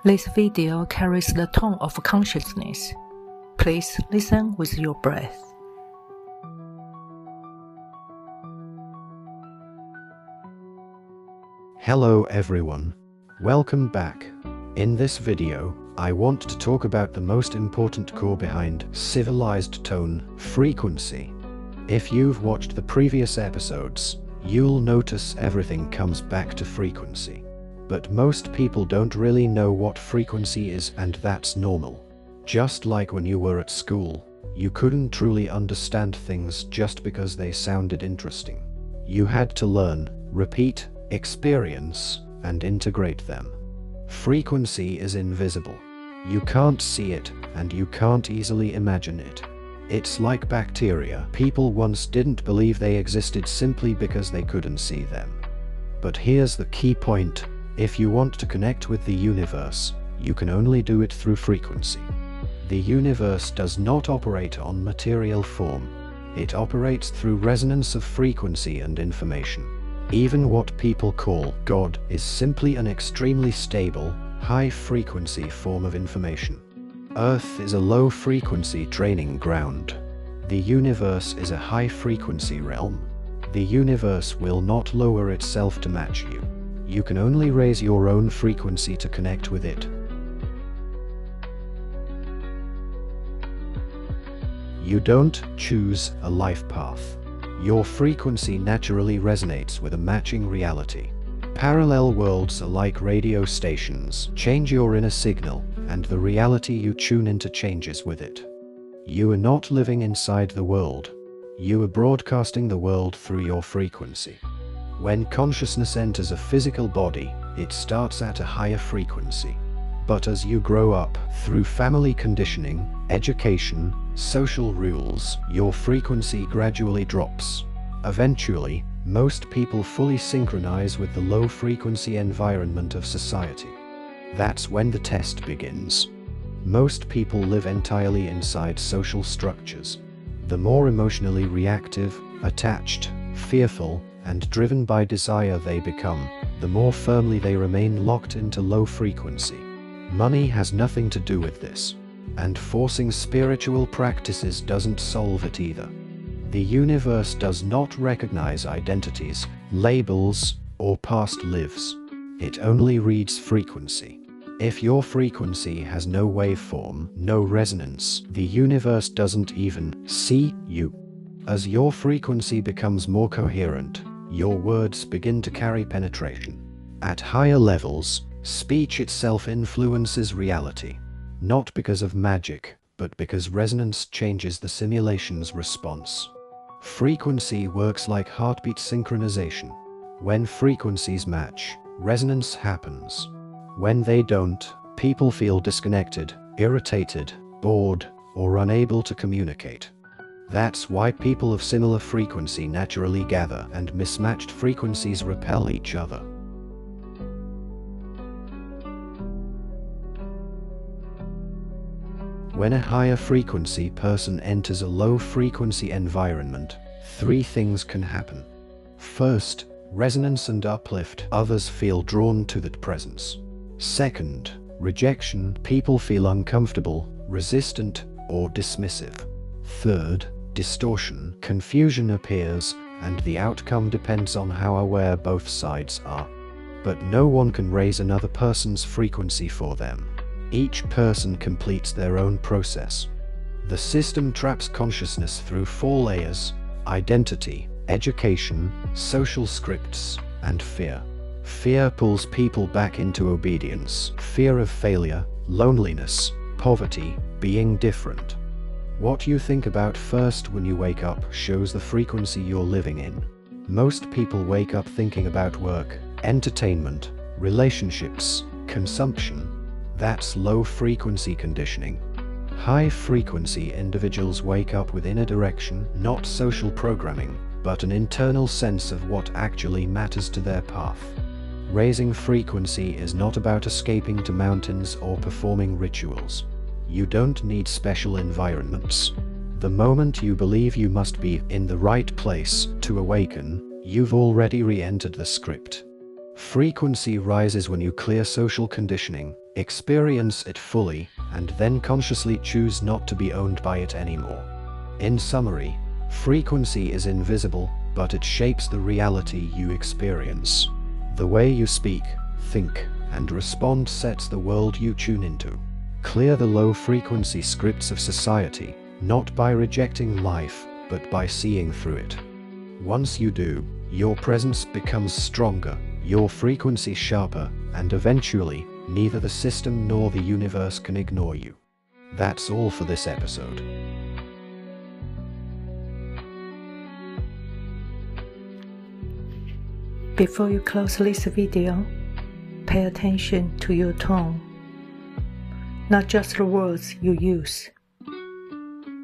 This video carries the tone of consciousness. Please listen with your breath. Hello everyone. Welcome back. In this video, I want to talk about the most important core behind civilized tone, frequency. If you've watched the previous episodes, you'll notice everything comes back to frequency. But most people don't really know what frequency is, and that's normal. Just like when you were at school, you couldn't truly understand things just because they sounded interesting. You had to learn, repeat, experience, and integrate them. Frequency is invisible. You can't see it, and you can't easily imagine it. It's like bacteria. People once didn't believe they existed simply because they couldn't see them. But here's the key point. If you want to connect with the universe, you can only do it through frequency. The universe does not operate on material form. It operates through resonance of frequency and information. Even what people call God is simply an extremely stable, high-frequency form of information. Earth is a low-frequency training ground. The universe is a high-frequency realm. The universe will not lower itself to match you. You can only raise your own frequency to connect with it. You don't choose a life path. Your frequency naturally resonates with a matching reality. Parallel worlds are like radio stations. Change your inner signal, and the reality you tune into changes with it. You are not living inside the world. You are broadcasting the world through your frequency. When consciousness enters a physical body, it starts at a higher frequency. But as you grow up, through family conditioning, education, social rules, your frequency gradually drops. Eventually, most people fully synchronize with the low-frequency environment of society. That's when the test begins. Most people live entirely inside social structures. The more emotionally reactive, attached, fearful, and driven by desire they become, the more firmly they remain locked into low frequency. Money has nothing to do with this, and forcing spiritual practices doesn't solve it either. The universe does not recognize identities, labels, or past lives. It only reads frequency. If your frequency has no waveform, no resonance, the universe doesn't even see you. As your frequency becomes more coherent, your words begin to carry penetration. At higher levels, speech itself influences reality. Not because of magic, but because resonance changes the simulation's response. Frequency works like heartbeat synchronization. When frequencies match, resonance happens. When they don't, people feel disconnected, irritated, bored, or unable to communicate. That's why people of similar frequency naturally gather, and mismatched frequencies repel each other. When a higher frequency person enters a low frequency environment, three things can happen. First, resonance and uplift. Others feel drawn to that presence. Second, rejection. People feel uncomfortable, resistant, or dismissive. Third, distortion. Confusion appears, and the outcome depends on how aware both sides are. But no one can raise another person's frequency for them. Each person completes their own process. The system traps consciousness through four layers: identity, education, social scripts, and fear. Fear pulls people back into obedience. Fear of failure, loneliness, poverty, being different. What you think about first when you wake up shows the frequency you're living in. Most people wake up thinking about work, entertainment, relationships, consumption. That's low-frequency conditioning. High-frequency individuals wake up with inner direction, not social programming, but an internal sense of what actually matters to their path. Raising frequency is not about escaping to mountains or performing rituals. You don't need special environments. The moment you believe you must be in the right place to awaken, you've already re-entered the script. Frequency rises when you clear social conditioning, Experience it fully, and then consciously choose not to be owned by it anymore. In summary, frequency is invisible, but it shapes the reality you experience. The way you speak, think, and respond sets the world you tune into. Clear the low-frequency scripts of society, not by rejecting life, but by seeing through it. Once you do, your presence becomes stronger, your frequency sharper, and eventually, neither the system nor the universe can ignore you. That's all for this episode. Before you close this video, pay attention to your tone. Not just the words you use,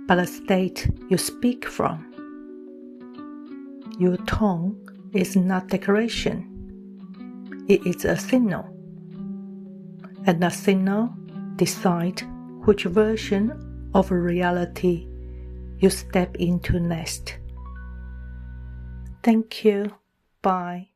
but the state you speak from. Your tone is not decoration. It is a signal. And the signal decides which version of reality you step into next. Thank you. Bye.